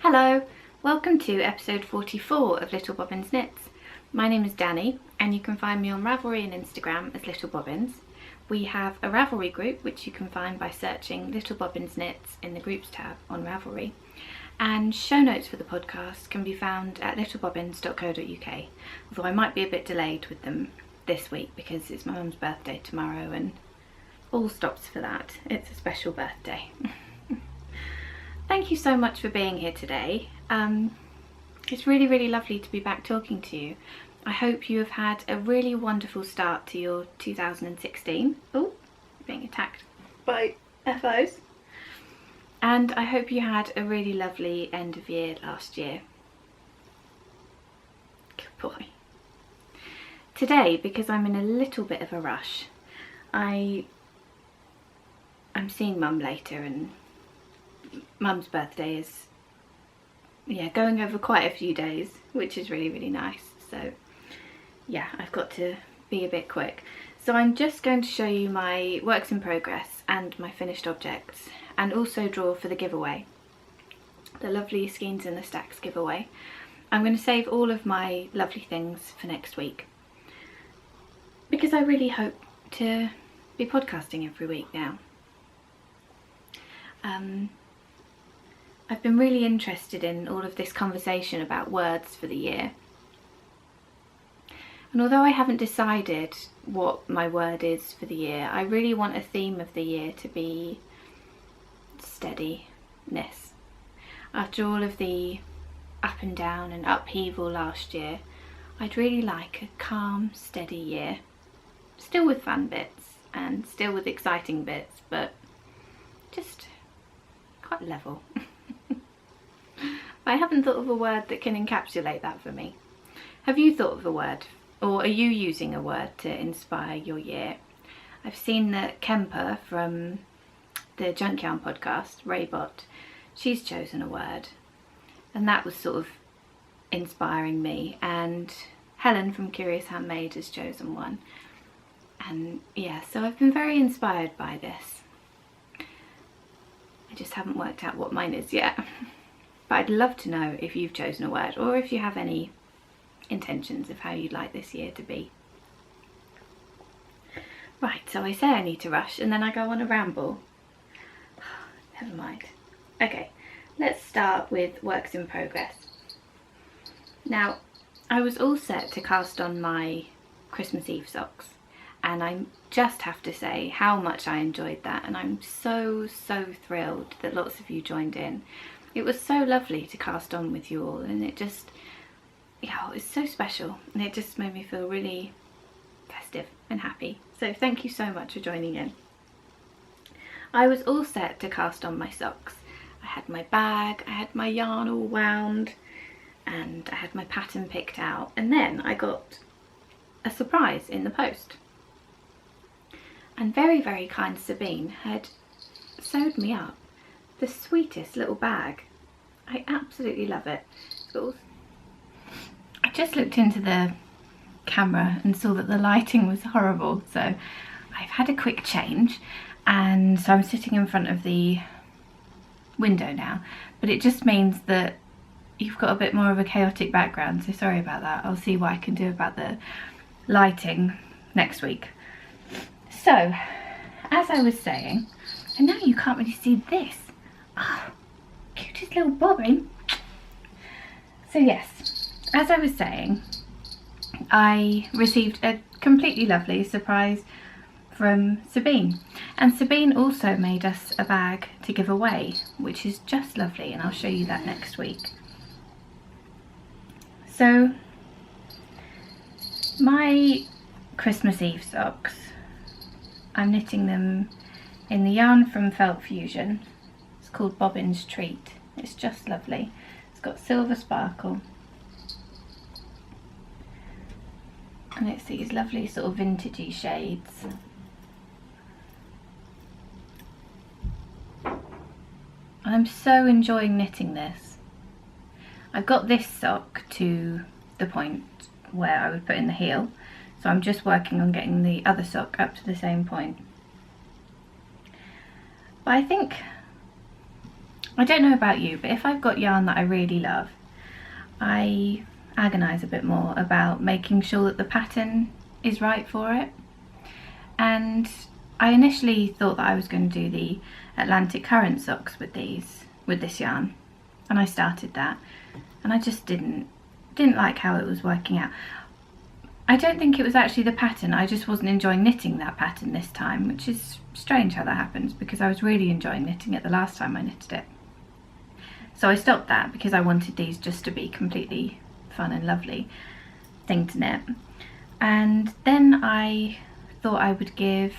Hello, welcome to episode 44 of Little Bobbins Knits. My name is Dani and you can find me on Ravelry and Instagram as Little Bobbins. We have a Ravelry group which you can find by searching Little Bobbins Knits in the groups tab on Ravelry. And show notes for the podcast can be found at littlebobbins.co.uk, although I might be a bit delayed with them this week because it's my mum's birthday tomorrow and all stops for that. It's a special birthday. Thank you so much for being here today. It's really lovely to be back talking to you. I hope you have had a really wonderful start to your 2016. Oh, being attacked by FOs. And I hope you had a really lovely end of year last year. Good boy. Today, because I'm in a little bit of a rush, I'm seeing Mum later, and Mum's birthday is going over quite a few days, which is really nice. So yeah, I've got to be a bit quick. So I'm just going to show you my works in progress and my finished objects, and also draw for the giveaway, the lovely Skeins in the Stacks giveaway. I'm going to save all of my lovely things for next week because I really hope to be podcasting every week now. I've been really interested in all of this conversation about words for the year. And although I haven't decided what my word is for the year, I really want a theme of the year to be steadiness. After all of the up and down and upheaval last year, I'd really like a calm, steady year. Still with fun bits and still with exciting bits, but just quite level. I haven't thought of a word that can encapsulate that for me. Have you thought of a word? Or are you using a word to inspire your year? I've seen that Kemper from the Junk Yarn podcast, Raybot, she's chosen a word. And that was sort of inspiring me. And Helen from Curious Handmade has chosen one. And yeah, so I've been very inspired by this. I just haven't worked out what mine is yet. But I'd love to know if you've chosen a word, or if you have any intentions of how you'd like this year to be. Right, so I say I need to rush and then I go on a ramble. Never mind. Okay, let's start with works in progress. Now, I was all set to cast on my Christmas Eve socks, and I just have to say how much I enjoyed that, and I'm so thrilled that lots of you joined in. It was so lovely to cast on with you all, and it just, it was so special, and it just made me feel really festive and happy. So thank you so much for joining in. I was all set to cast on my socks. I had my bag, I had my yarn all wound, and I had my pattern picked out, and then I got a surprise in the post. And very kind Sabine had sewed me up the sweetest little bag. I absolutely love it. I just looked into the camera and saw that the lighting was horrible, so I've had a quick change, and so I'm sitting in front of the window now, but it just means that you've got a bit more of a chaotic background, so sorry about that. I'll see what I can do about the lighting next week. So, as I was saying, and now you can't really see this. Oh, cutest little bobbin. So yes, as I was saying, I received a completely lovely surprise from Sabine. And Sabine also made us a bag to give away, which is just lovely, and I'll show you that next week. So, my Christmas Eve socks, I'm knitting them in the yarn from Felt Fusion. It's called Bobbins Treat. It's just lovely. It's got silver sparkle. And it's these lovely sort of vintagey shades. I'm so enjoying knitting this. I've got this sock to the point where I would put in the heel, so I'm just working on getting the other sock up to the same point. But I think I don't know about you, but if I've got yarn that I really love, I agonise a bit more about making sure that the pattern is right for it. And I initially thought that I was going to do the Atlantic Current socks with this yarn, and I started that, and I just didn't like how it was working out. I don't think it was actually the pattern, I just wasn't enjoying knitting that pattern this time, which is strange how that happens because I was really enjoying knitting it the last time I knitted it. So I stopped that because I wanted these just to be completely fun and lovely thing to knit. And then I thought I would give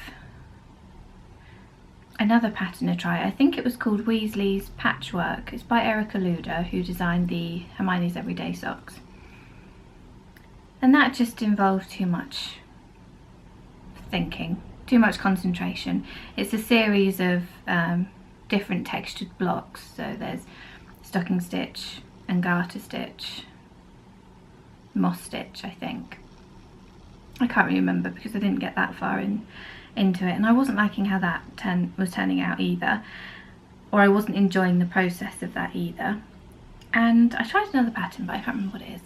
another pattern a try. I think it was called Weasley's Patchwork. It's by Erica Luder, who designed the Hermione's Everyday Socks. And that just involved too much thinking, too much concentration. It's a series of different textured blocks. So there's stocking stitch and garter stitch, moss stitch, I think. I can't really remember because I didn't get that far into it, and I wasn't liking how that was turning out either, or I wasn't enjoying the process of that either. And I tried another pattern, but I can't remember what it is.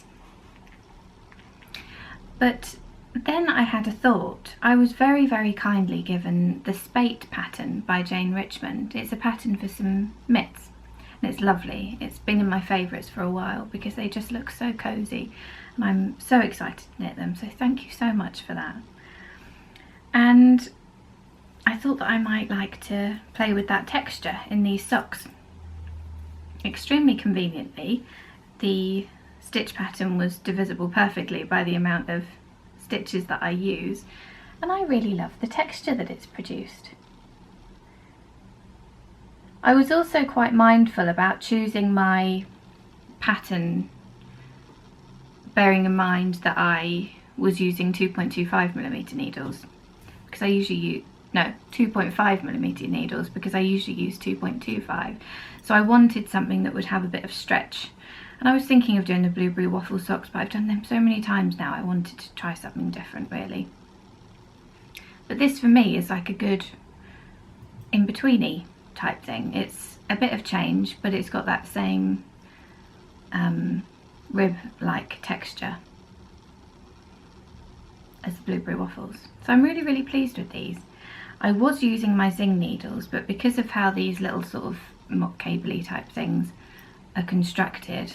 But then I had a thought. I was very, very kindly given the Spate pattern by Jane Richmond. It's a pattern for some mitts, and it's lovely. It's been in my favourites for a while because they just look so cosy, and I'm so excited to knit them, so thank you so much for that. And I thought that I might like to play with that texture in these socks. Extremely conveniently, the stitch pattern was divisible perfectly by the amount of stitches that I use, and I really love the texture that it's produced. I was also quite mindful about choosing my pattern, bearing in mind that I was using 2.25mm needles, because I usually use 2.5mm needles because I usually use 2.25. So I wanted something that would have a bit of stretch. And I was thinking of doing the blueberry waffle socks, but I've done them so many times now, I wanted to try something different really. But this for me is like a good in-betweeny type thing. It's a bit of change, but it's got that same rib-like texture as the blueberry waffles. So I'm really, really pleased with these. I was using my Zing needles, but because of how these little sort of mock cable-y type things are constructed,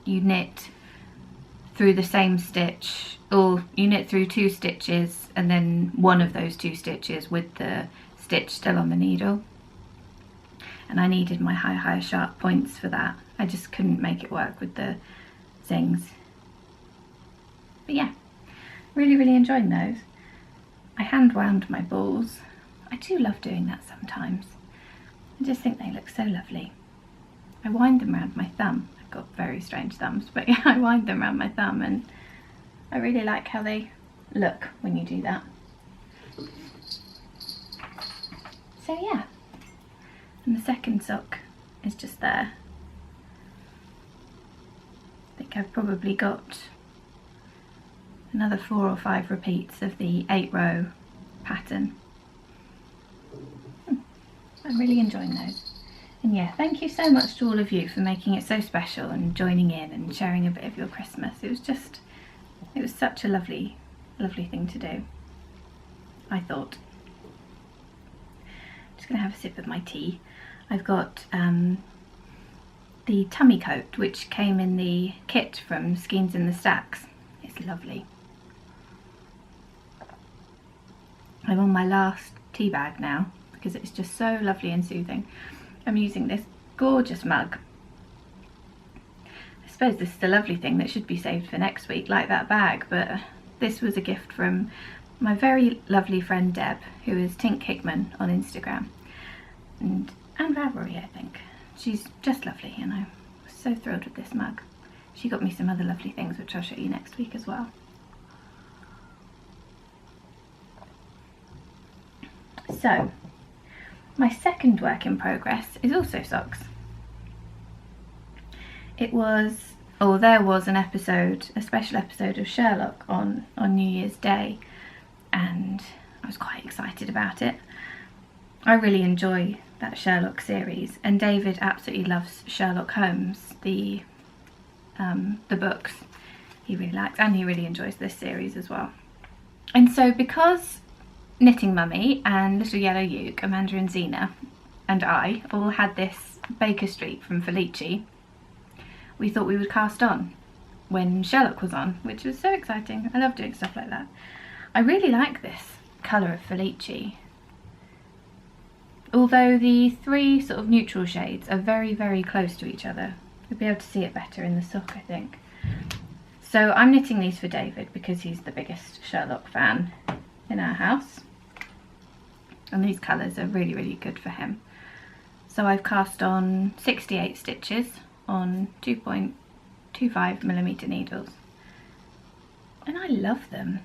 you knit through the same stitch, or you knit through 2 stitches and then one of those 2 stitches with the stitch still on the needle. And I needed my high sharp points for that. I just couldn't make it work with the Zings. But yeah, really, really enjoying those. I hand wound my balls. I do love doing that sometimes. I just think they look so lovely. I wind them around my thumb. I've got very strange thumbs, but yeah, I wind them around my thumb, and I really like how they look when you do that. So yeah, and the second sock is just there. I think I've probably got another 4 or 5 repeats of the 8-row pattern. I'm really enjoying those. And yeah, thank you so much to all of you for making it so special and joining in and sharing a bit of your Christmas. It was such a lovely, lovely thing to do, I thought. Just gonna have a sip of my tea. I've got the tummy coat, which came in the kit from Skeins in the Stacks. It's lovely. I'm on my last tea bag now because it's just so lovely and soothing. I'm using this gorgeous mug. I suppose this is the lovely thing that should be saved for next week, like that bag, but this was a gift from my very lovely friend Deb, who is Tink Hickman on Instagram, and Ravelry, I think. She's just lovely, and I'm so thrilled with this mug. She got me some other lovely things, which I'll show you next week as well. So, my second work in progress is also socks. There was an episode, a special episode of Sherlock on New Year's Day, and I was quite excited about it. I really enjoy that Sherlock series, and David absolutely loves Sherlock Holmes, the books he really likes, and he really enjoys this series as well. And so because Knitting Mummy and Little Yellow Uke, Amanda and Zena, and I all had this Baker Street from Felici, we thought we would cast on when Sherlock was on, which was so exciting. I love doing stuff like that. I really like this colour of Felici. Although the three sort of neutral shades are very, very close to each other. You'll be able to see it better in the sock, I think. So I'm knitting these for David because he's the biggest Sherlock fan in our house. And these colours are really, really good for him. So I've cast on 68 stitches on 2.25mm needles. And I love them.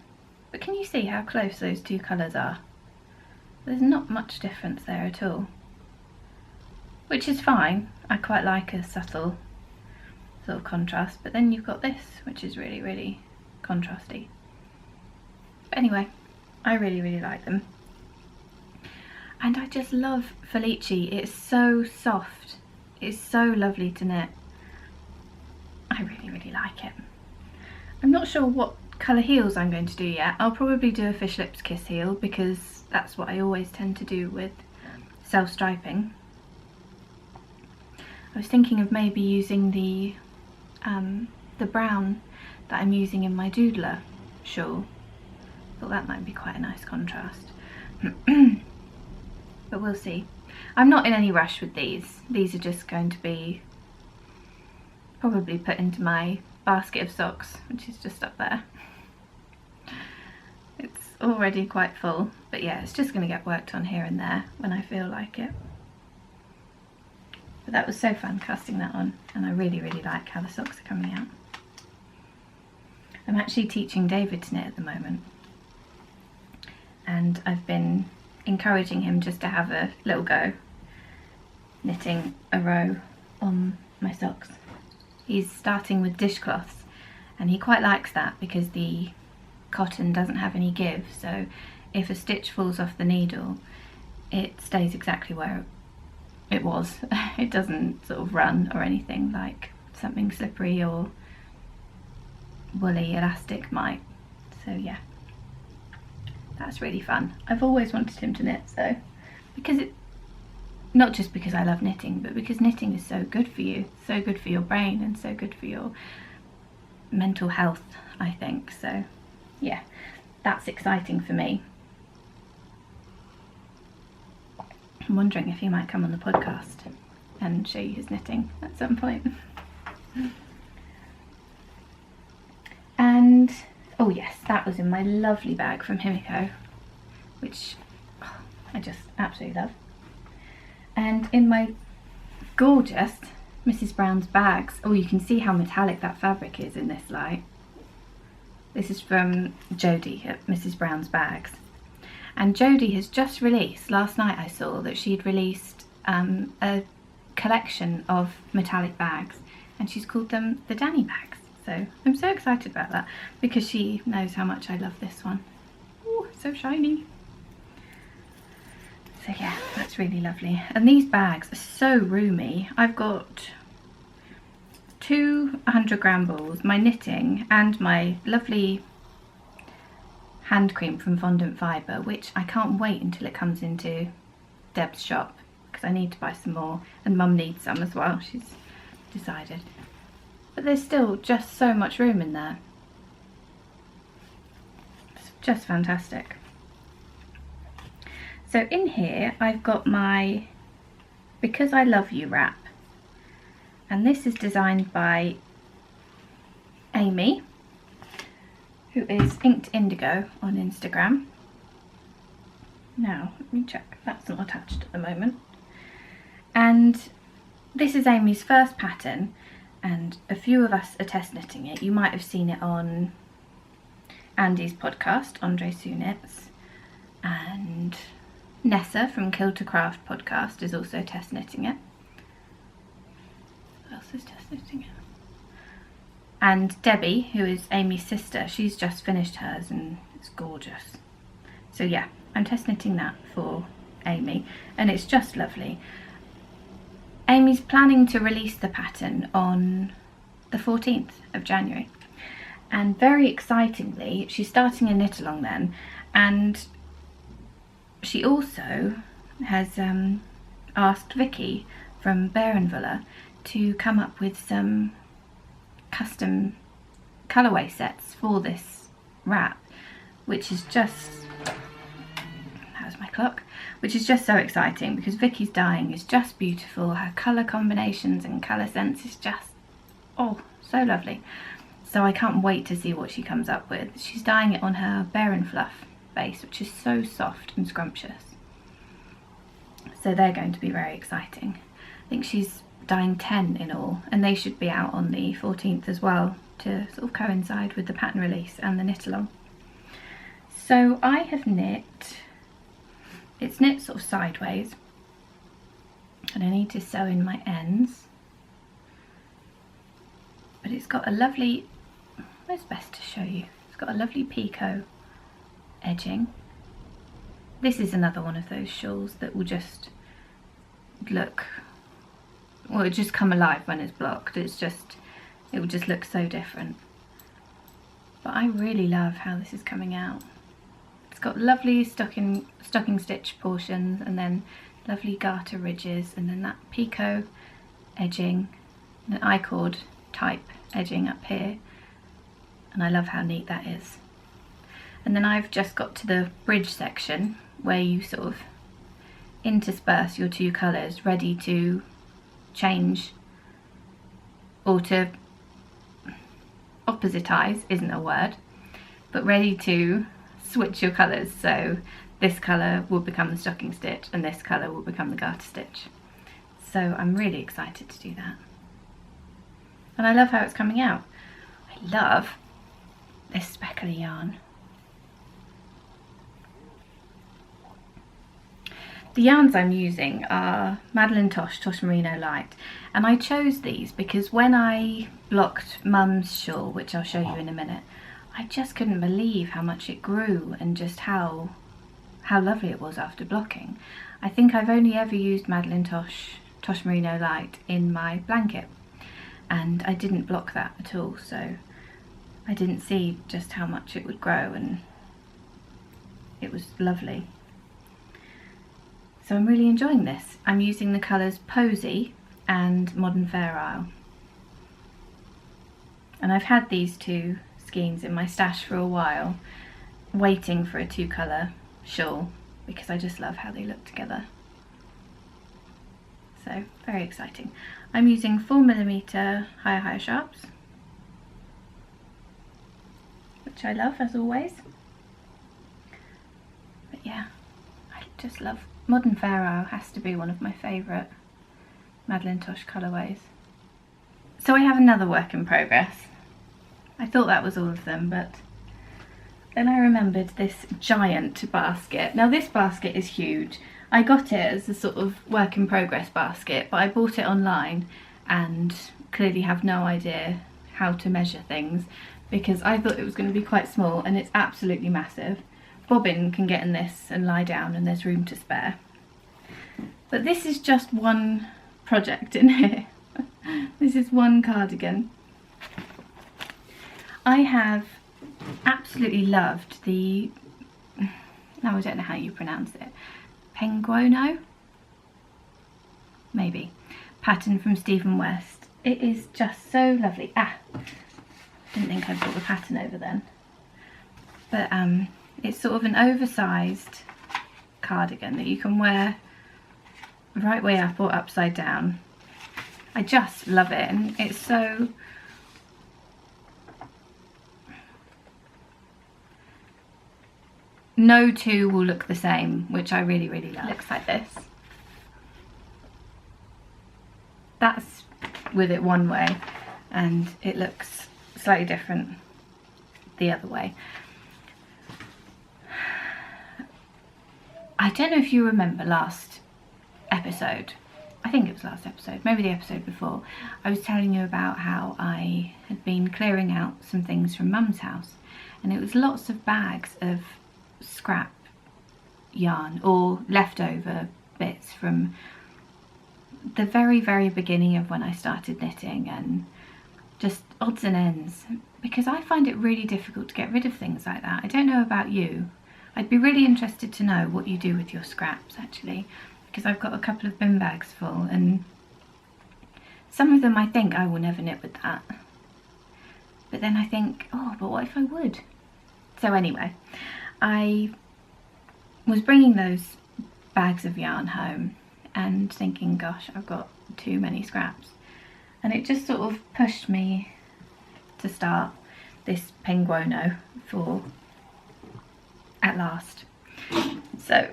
But can you see how close those two colours are? There's not much difference there at all. Which is fine. I quite like a subtle sort of contrast. But then you've got this, which is really, really contrasty. But anyway, I really, really like them. And I just love Felici. It's so soft. It's so lovely to knit. I really, really like it. I'm not sure what colour heels I'm going to do yet. I'll probably do a Fish Lips Kiss heel because that's what I always tend to do with self-striping. I was thinking of maybe using the brown that I'm using in my doodler shawl. Thought that might be quite a nice contrast. But we'll see. I'm not in any rush with these. These are just going to be probably put into my basket of socks, which is just up there. It's already quite full, but yeah, it's just going to get worked on here and there when I feel like it. But that was so fun casting that on, and I really, really like how the socks are coming out. I'm actually teaching David to knit at the moment, and I've been encouraging him just to have a little go knitting a row on my socks. He's starting with dishcloths, and he quite likes that because the cotton doesn't have any give, so if a stitch falls off the needle it stays exactly where it was. It doesn't sort of run or anything like something slippery or woolly elastic might. So yeah, that's really fun. I've always wanted him to knit, so because it, not just because I love knitting, but because knitting is so good for you, so good for your brain and so good for your mental health, I think. So yeah, that's exciting for me. I'm wondering if he might come on the podcast and show you his knitting at some point. And oh yes, that was in my lovely bag from Himiko, which I just absolutely love. And in my gorgeous Mrs. Brown's bags, oh, you can see how metallic that fabric is in this light. This is from Jodie at Mrs. Brown's Bags. And Jodie has just released, last night I saw that she'd released a collection of metallic bags, and she's called them the Dani bags. So I'm so excited about that because she knows how much I love this one. Oh, so shiny. So yeah, that's really lovely. And these bags are so roomy. I've got 2 100-gram balls, my knitting, and my lovely hand cream from Fondant Fibre, which I can't wait until it comes into Deb's shop because I need to buy some more, and Mum needs some as well, she's decided. But there's still just so much room in there. It's just fantastic. So in here I've got my Because I Love You wrap, and this is designed by Amy, who is Inked Indigo on Instagram. Now let me check, that's not attached at the moment. And this is Amy's first pattern, and a few of us are test knitting it. You might have seen it on Andy's podcast, Andre Sue Knits, and Nessa from Kill to Craft podcast is also test knitting it. Who else is test knitting it? And Debbie, who is Amy's sister, she's just finished hers and it's gorgeous. So yeah, I'm test knitting that for Amy, and it's just lovely. Amy's planning to release the pattern on the 14th of January, and very excitingly she's starting a knit along then, and she also has asked Vicky from Baronvilla to come up with some custom colourway sets for this wrap, which is just, that was my clock, which is just so exciting because Vicky's dyeing is just beautiful. Her colour combinations and colour sense is just, oh, so lovely. So I can't wait to see what she comes up with. She's dyeing it on her Baron Fluff base, which is so soft and scrumptious. So they're going to be very exciting. I think she's dyeing 10 in all, and they should be out on the 14th as well to sort of coincide with the pattern release and the knit along. So I have knit, it's knit sort of sideways, and I need to sew in my ends, but it's got a lovely, where's best to show you, it's got a lovely picot edging. This is another one of those shawls that will just look, well, it just come alive when it's blocked. It's just, it will just look so different. But I really love how this is coming out. It's got lovely stocking stitch portions, and then lovely garter ridges, and then that picot edging, and an I-cord type edging up here. And I love how neat that is. And then I've just got to the bridge section where you sort of intersperse your two colours, ready to change, or to oppositize isn't a word, but ready to switch your colours. So this colour will become the stocking stitch and this colour will become the garter stitch. So I'm really excited to do that. And I love how it's coming out. I love this speckly yarn. The yarns I'm using are Madeleine Tosh Merino Light, and I chose these because when I blocked Mum's shawl, which I'll show you in a minute, I just couldn't believe how much it grew and just how lovely it was after blocking. I think I've only ever used Madeleine Tosh Merino Light in my blanket, and I didn't block that at all, so I didn't see just how much it would grow, and it was lovely. So I'm really enjoying this. I'm using the colours Posy and Modern Fair Isle. And I've had these two skeins in my stash for a while, waiting for a two colour shawl, because I just love how they look together. So very exciting. I'm using 4mm higher sharps, which I love as always. But yeah, I just love Modern Fair Isle, has to be one of my favourite Madeleine Tosh colourways. So I have another work in progress. I thought that was all of them, but then I remembered this giant basket. Now this basket is huge. I got it as a sort of work in progress basket, but I bought it online and clearly have no idea how to measure things because I thought it was going to be quite small, and it's absolutely massive. Bobbin can get in this and lie down and there's room to spare. But this is just one project in here. This is one cardigan. I have absolutely loved the, now I don't know how you pronounce it, Penguono? Maybe. Pattern from Stephen West. It is just so lovely. Didn't think I'd put the pattern over then. But it's sort of an oversized cardigan that you can wear right way up or upside down. I just love it, and it's so, no two will look the same, which I really, really love. It looks like this. That's with it one way, and it looks slightly different the other way. I don't know if you remember last episode, I think it was last episode, maybe the episode before, I was telling you about how I had been clearing out some things from Mum's house, and it was lots of bags of scrap yarn or leftover bits from the very beginning of when I started knitting, and just odds and ends, because I find it really difficult to get rid of things like that. I don't know about you. I'd be really interested to know what you do with your scraps actually, because I've got a couple of bin bags full, and some of them I think I will never knit with that, but then I think, oh, but what if I would? So anyway, I was bringing those bags of yarn home and thinking, gosh, I've got too many scraps, and it just sort of pushed me to start this Penguono for at last. So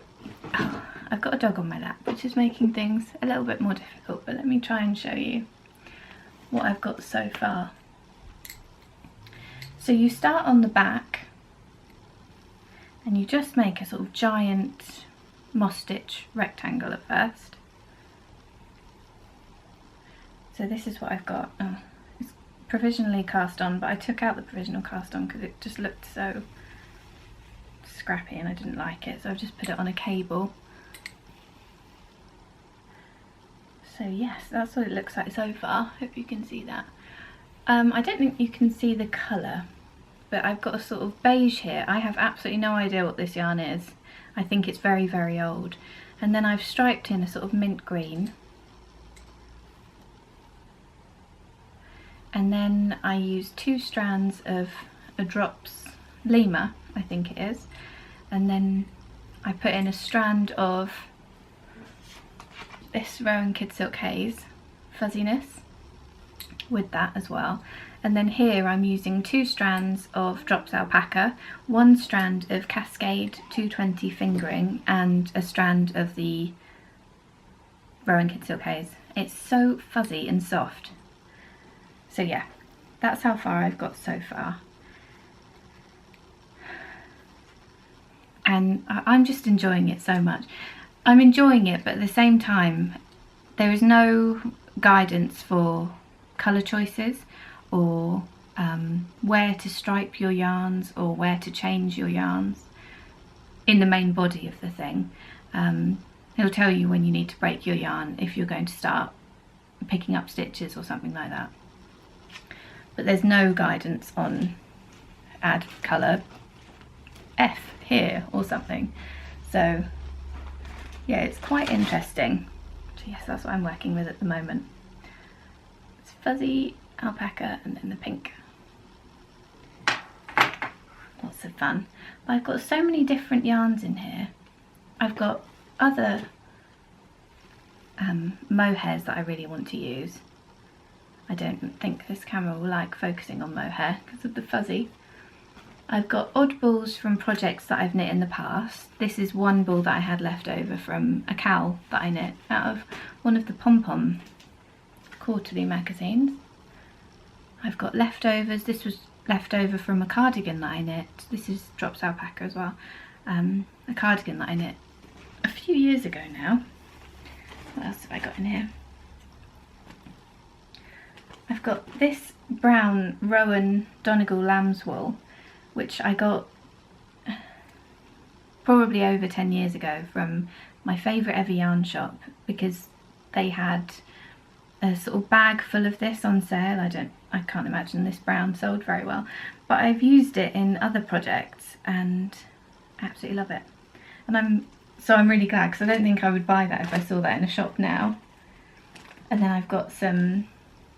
I've got a dog on my lap, which is making things a little bit more difficult, but let me try and show you what I've got so far. So you start on the back and you just make a sort of giant moss stitch rectangle at first. So this is what I've got. Oh, it's provisionally cast on, but I took out the provisional cast on because it just looked so scrappy and I didn't like it, so I've just put it on a cable. So yes, that's what it looks like so far. Hope you can see that. I don't think you can see the colour, but I've got a sort of beige here. I have absolutely no idea what this yarn is. I think it's very old. And then I've striped in a sort of mint green. And then I used 2 strands of a Drops Lima, I think it is. And then I put in a strand of this Rowan Kid Silk Haze fuzziness with that as well. And then here I'm using 2 strands of Drops Alpaca, 1 strand of Cascade 220 fingering, and a strand of the Rowan Kid Silk Haze. It's so fuzzy and soft. So yeah, that's how far I've got so far. And I'm just enjoying it so much. I'm enjoying it, but at the same time, there is no guidance for colour choices or where to stripe your yarns or where to change your yarns in the main body of the thing. It'll tell you when you need to break your yarn if you're going to start picking up stitches or something like that. But there's no guidance on add colour F here or something. So yeah, it's quite interesting. So yes, that's what I'm working with at the moment. It's fuzzy, alpaca, and then the pink. Lots of fun. But I've got so many different yarns in here. I've got other mohairs that I really want to use. I don't think this camera will like focusing on mohair because of the fuzzy. I've got oddballs from projects that I've knit in the past. This is one ball that I had left over from a cowl that I knit out of one of the pom-pom quarterly magazines. I've got leftovers. This was left over from a cardigan that I knit. This is Drops Alpaca as well. A cardigan that I knit a few years ago now. What else have I got in here? I've got this brown Rowan Donegal lamb's wool, which I got probably over 10 years ago from my favourite ever yarn shop, because they had a sort of bag full of this on sale. I can't imagine this brown sold very well, but I've used it in other projects and absolutely love it. And I'm really glad, because I don't think I would buy that if I saw that in a shop now. And then I've got some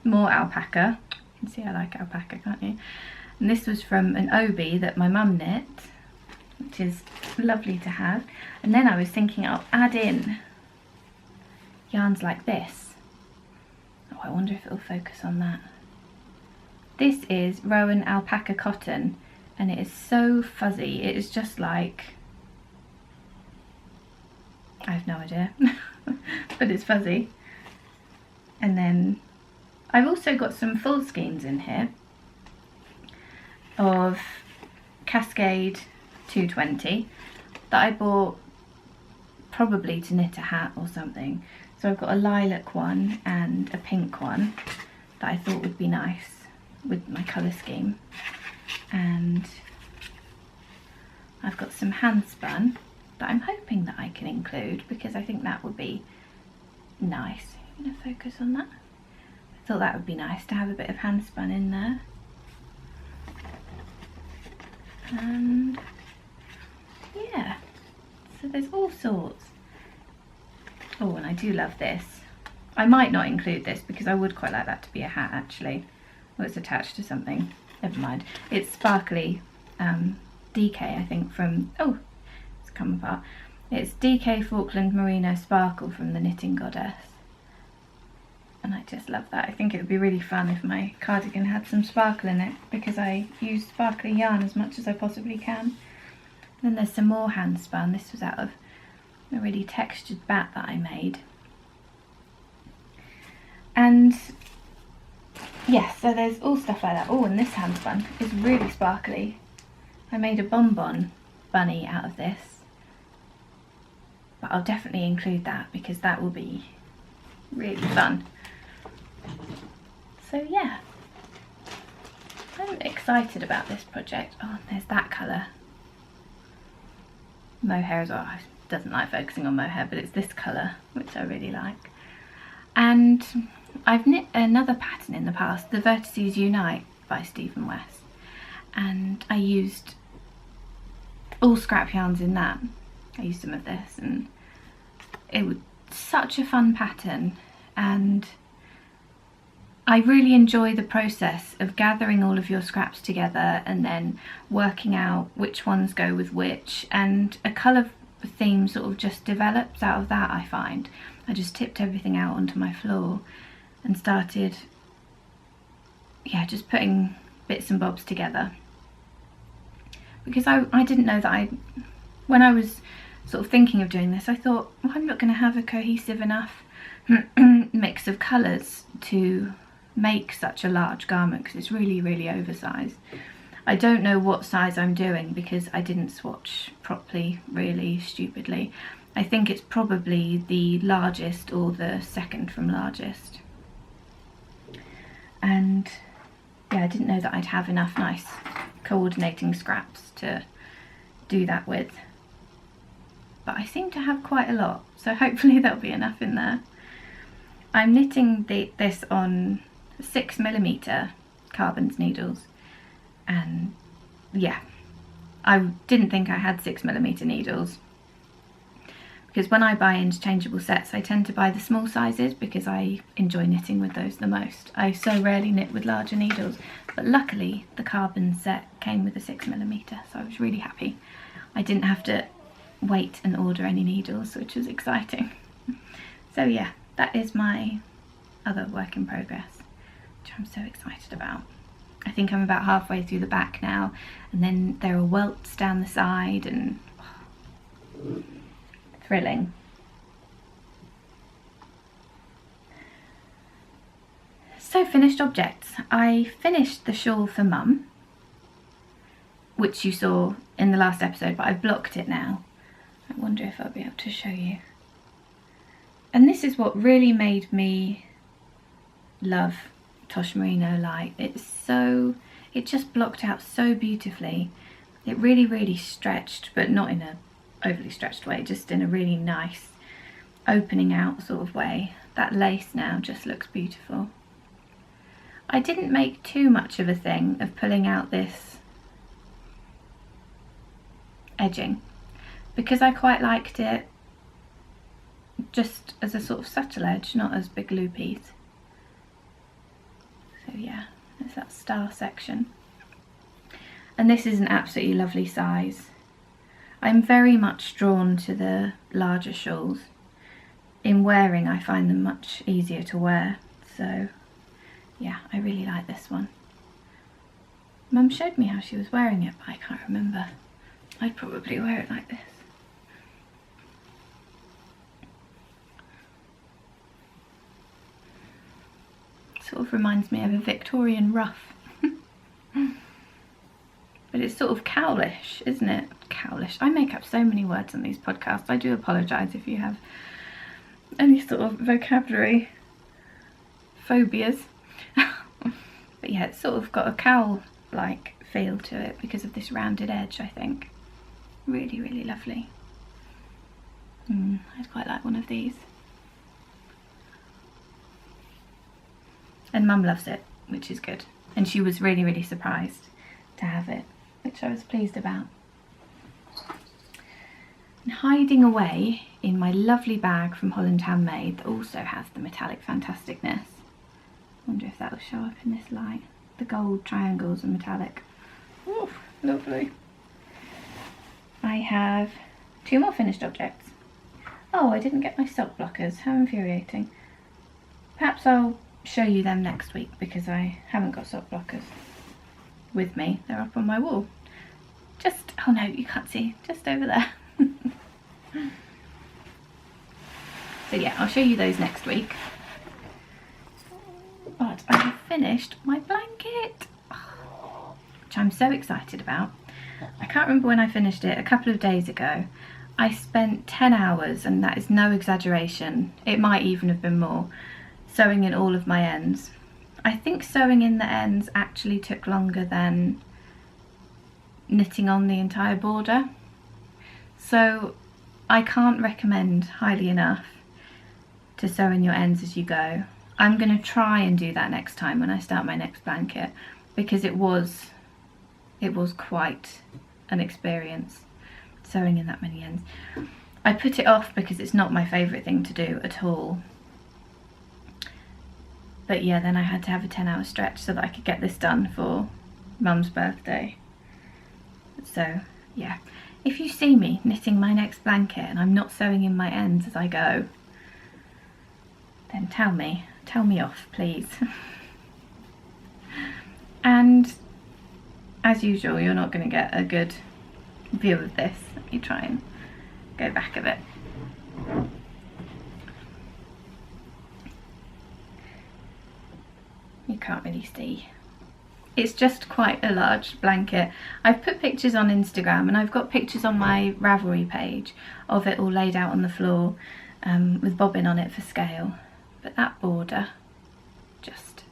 more alpaca. You can see I like alpaca, can't you? And this was from an obi that my mum knit, which is lovely to have. And then I was thinking I'll add in yarns like this. Oh, I wonder if it'll focus on that. This is Rowan Alpaca Cotton, and it is so fuzzy. It is just like, I have no idea, but it's fuzzy. And then I've also got some full skeins in here of Cascade 220 that I bought probably to knit a hat or something. So I've got a lilac one and a pink one that I thought would be nice with my colour scheme. And I've got some hand spun that I'm hoping that I can include, because I think that would be nice. I'm going to focus on that. I thought that would be nice to have a bit of handspun in there. And yeah, so there's all sorts. Oh, and I do love this. I might not include this because I would quite like that to be a hat actually. Well, it's attached to something. Never mind. It's sparkly DK, I think, from, oh, it's come apart. It's DK Falkland Merino Sparkle from the Knitting Goddess. And I just love that. I think it would be really fun if my cardigan had some sparkle in it, because I use sparkly yarn as much as I possibly can. Then there's some more hand spun. This was out of a really textured bat that I made. And yeah, so there's all stuff like that. Oh, and this hand spun is really sparkly. I made a bonbon bunny out of this. But I'll definitely include that because that will be really fun. So yeah, I'm excited about this project. Oh, there's that colour. Mohair as well. I doesn't like focusing on mohair, but it's this colour which I really like. And I've knit another pattern in the past, the Vertices Unite by Stephen West, and I used all scrap yarns in that. I used some of this, and it was such a fun pattern, and I really enjoy the process of gathering all of your scraps together and then working out which ones go with which, and a colour theme sort of just develops out of that, I find. I just tipped everything out onto my floor and started, yeah, just putting bits and bobs together. Because I didn't know that when I was sort of thinking of doing this, I thought, well, I'm not going to have a cohesive enough mix of colours to make such a large garment, because it's really, really oversized. I don't know what size I'm doing because I didn't swatch properly, really stupidly. I think it's probably the largest or the second from largest. And yeah, I didn't know that I'd have enough nice coordinating scraps to do that with. But I seem to have quite a lot, so hopefully there'll be enough in there. I'm knitting this on 6mm carbons needles, and yeah, I didn't think I had 6mm needles, because when I buy interchangeable sets I tend to buy the small sizes because I enjoy knitting with those the most. I so rarely knit with larger needles, but luckily the carbon set came with a 6mm, so I was really happy. I didn't have to wait and order any needles, which was exciting. So yeah, that is my other work in progress, which I'm so excited about. I think I'm about halfway through the back now, and then there are welts down the side, and oh, thrilling. So, finished objects. I finished the shawl for Mum, which you saw in the last episode, but I've blocked it now. I wonder if I'll be able to show you. And this is what really made me love Tosh Merino Light. It just blocked out so beautifully. It really, really stretched, but not in a overly stretched way, just in a really nice opening out sort of way. That lace now just looks beautiful. I didn't make too much of a thing of pulling out this edging because I quite liked it just as a sort of subtle edge, not as big loopies. So yeah, there's that star section. And this is an absolutely lovely size. I'm very much drawn to the larger shawls. In wearing, I find them much easier to wear. So yeah, I really like this one. Mum showed me how she was wearing it, but I can't remember. I'd probably wear it like this. Sort of reminds me of a Victorian ruff. But it's sort of cowlish, isn't it? Cowlish. I make up so many words on these podcasts. I do apologise if you have any sort of vocabulary phobias. But yeah, it's sort of got a cowl-like feel to it because of this rounded edge, I think. Really, really lovely. I'd quite like one of these. And Mum loves it, which is good. And she was really, really surprised to have it, which I was pleased about. And hiding away in my lovely bag from Holland Handmade that also has the metallic fantasticness. I wonder if that will show up in this light. The gold triangles are metallic. Oh, lovely. I have 2 more finished objects. Oh, I didn't get my sock blockers. How infuriating. Perhaps I'll show you them next week because I haven't got sock blockers with me. They're up on my wall. Just, oh no, you can't see. Just over there. So yeah, I'll show you those next week. But I have finished my blanket, which I'm so excited about. I can't remember when I finished it, a couple of days ago. I spent 10 hours, and that is no exaggeration, it might even have been more, sewing in all of my ends. I think sewing in the ends actually took longer than knitting on the entire border. So I can't recommend highly enough to sew in your ends as you go. I'm going to try and do that next time when I start my next blanket, because it was quite an experience sewing in that many ends. I put it off because it's not my favourite thing to do at all. But yeah, then I had to have a 10-hour stretch so that I could get this done for Mum's birthday. So yeah, if you see me knitting my next blanket and I'm not sewing in my ends as I go, then tell me off, please. And as usual, you're not going to get a good view of this. Let me try and go back a bit. You can't really see. It's just quite a large blanket. I've put pictures on Instagram, and I've got pictures on my Ravelry page of it all laid out on the floor with bobbin on it for scale. But that border just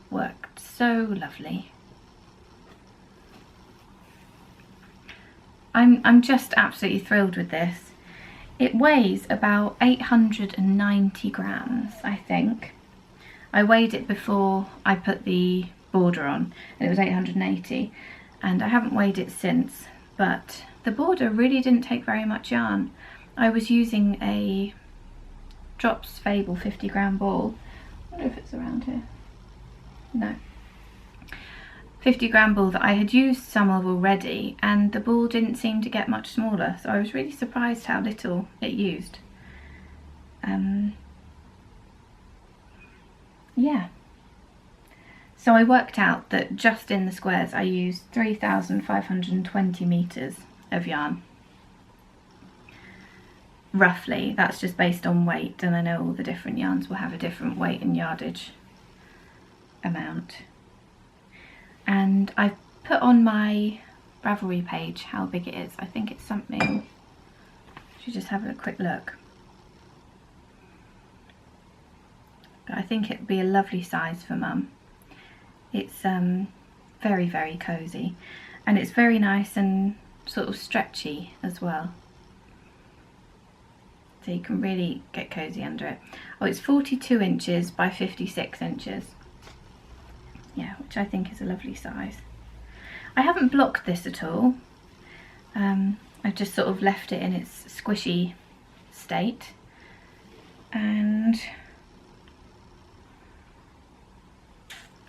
worked so lovely. I'm just absolutely thrilled with this. It weighs about 890 grams, I think. I weighed it before I put the border on and it was 880, and I haven't weighed it since, but the border really didn't take very much yarn. I was using a Drops Fable 50-gram ball. I wonder if it's around here. No. 50-gram ball that I had used some of already, and the ball didn't seem to get much smaller, so I was really surprised how little it used. Yeah. So I worked out that just in the squares I used 3,520 meters of yarn. Roughly, that's just based on weight, and I know all the different yarns will have a different weight and yardage amount. And I've put on my Ravelry page how big it is. I think it's something, should just have a quick look. But I think it'd be a lovely size for Mum. It's very, very cosy, and it's very nice and sort of stretchy as well. So you can really get cosy under it. Oh, it's 42 inches by 56 inches. Yeah, which I think is a lovely size. I haven't blocked this at all. I've just sort of left it in its squishy state. And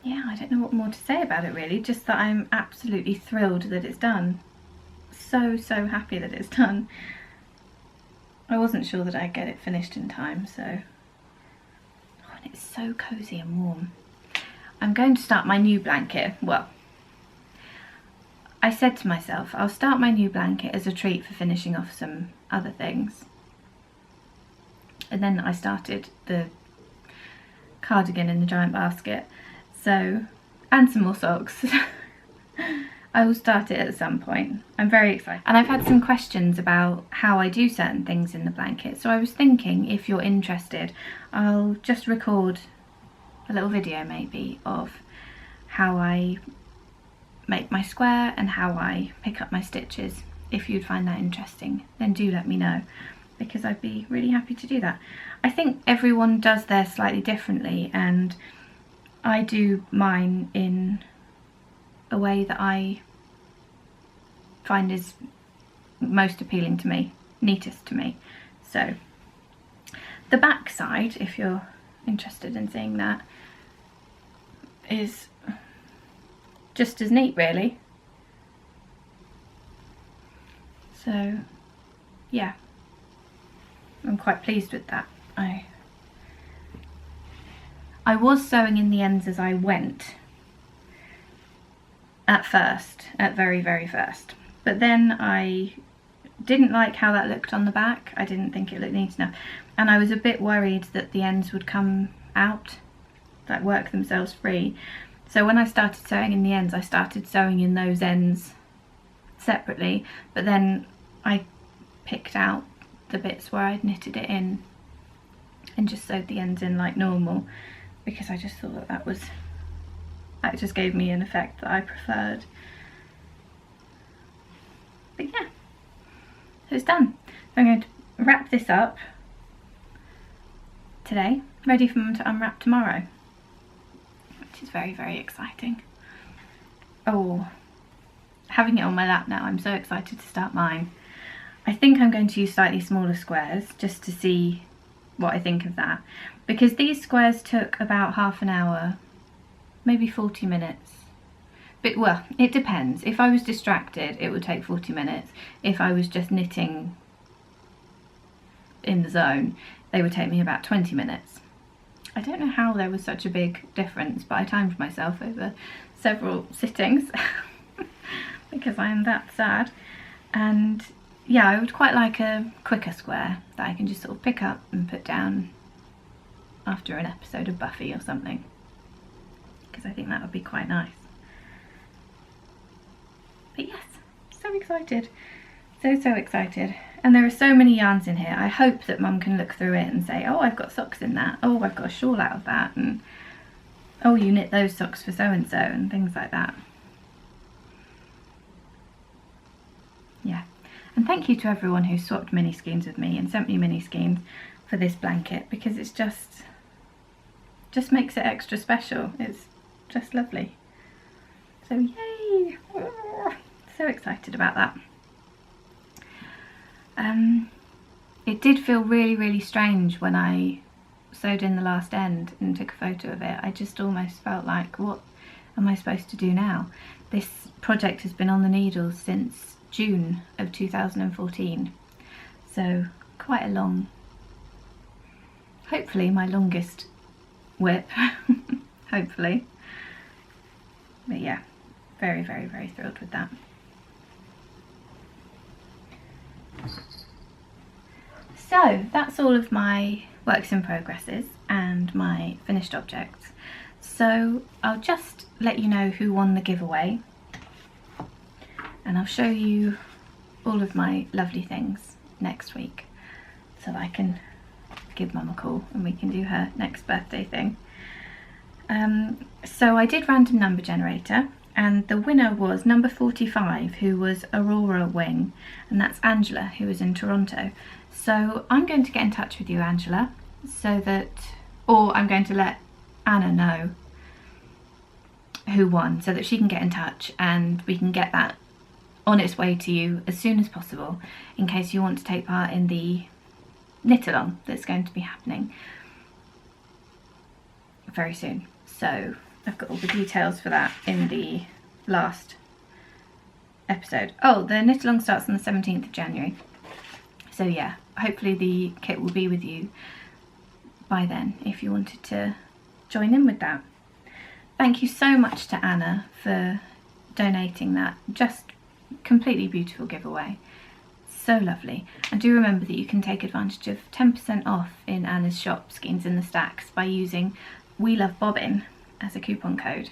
yeah, I don't know what more to say about it really, just that I'm absolutely thrilled that it's done. So happy that it's done. I wasn't sure that I'd get it finished in time, so... Oh, and it's so cosy and warm. I'm going to start my new blanket. Well, I said to myself, I'll start my new blanket as a treat for finishing off some other things. And then I started the cardigan in the giant basket. So, and some more socks. I will start it at some point. I'm very excited. And I've had some questions about how I do certain things in the blanket. So I was thinking, if you're interested, I'll just record a little video maybe of how I make my square and how I pick up my stitches if you'd find that interesting, then do let me know, because I'd be really happy to do that. I think everyone does theirs slightly differently, and I do mine in a way that I find is most appealing to me, neatest to me. So the back side, if you're interested in seeing that, is just as neat really. So yeah, I'm quite pleased with that. I was sewing in the ends as I went at first, at very first, but then I didn't like how that looked on the back. I didn't think it looked neat enough, and I was a bit worried that the ends would come out, like work themselves free. So when I started sewing in the ends, I started sewing in those ends separately, but then I picked out the bits where I'd knitted it in and just sewed the ends in like normal, because I just thought that just gave me an effect that I preferred. But yeah, so it's done. So I'm going to wrap this up today, ready for Mum to unwrap tomorrow, which is very exciting. Oh, having it on my lap now, I'm so excited to start mine. I think I'm going to use slightly smaller squares just to see what I think of that, because these squares took about half an hour, maybe 40 minutes. But well, it depends. If I was distracted, it would take 40 minutes. If I was just knitting in the zone, they would take me about 20 minutes. I don't know how there was such a big difference, but I timed myself over several sittings because I am that sad. And yeah, I would quite like a quicker square that I can just sort of pick up and put down after an episode of Buffy or something, because I think that would be quite nice. But yes, so excited, so excited. And there are so many yarns in here. I hope that Mum can look through it and say, oh, I've got socks in that, oh, I've got a shawl out of that, and oh, you knit those socks for so and so, and things like that. Yeah. And thank you to everyone who swapped mini skeins with me and sent me mini skeins for this blanket, because it's just makes it extra special. It's just lovely. So yay! So excited about that. It did feel really strange when I sewed in the last end and took a photo of it. I just almost felt like, what am I supposed to do now? This project has been on the needles since June of 2014, so quite a long, hopefully my longest whip, hopefully. But yeah, very thrilled with that. So that's all of my works in progresses and my finished objects. So I'll just let you know who won the giveaway, and I'll show you all of my lovely things next week, so that I can give Mum a call and we can do her next birthday thing. So I did random number generator, and the winner was number 45, who was Aurora Wing, and that's Angela, who is in Toronto. So I'm going to get in touch with you, Angela, so that, or I'm going to let Anna know who won, so that she can get in touch and we can get that on its way to you as soon as possible, in case you want to take part in the knit-along that's going to be happening very soon. So I've got all the details for that in the last episode. Oh, the knit-along starts on the 17th of January. So yeah, hopefully the kit will be with you by then if you wanted to join in with that. Thank you so much to Anna for donating that just completely beautiful giveaway. So lovely. And do remember that you can take advantage of 10% off in Anna's shop, Skeins in the Stacks, by using We Love Bobbin as a coupon code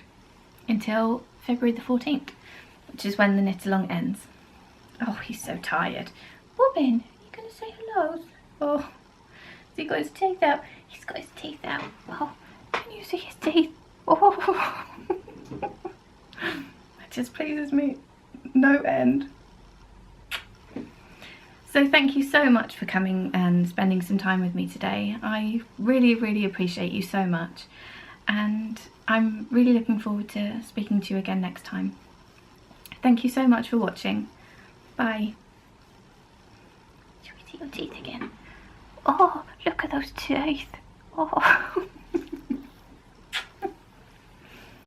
until February the 14th, which is when the knit-along ends. Oh, he's so tired. Bobbin, are you going to say hello? Oh, has he got his teeth out? He's got his teeth out. Oh, can you see his teeth? Oh, that just pleases me no end. So thank you so much for coming and spending some time with me today. I really appreciate you so much, and I'm really looking forward to speaking to you again next time. Thank you so much for watching. Bye. Shall we see your teeth again? Oh, look at those teeth. Oh.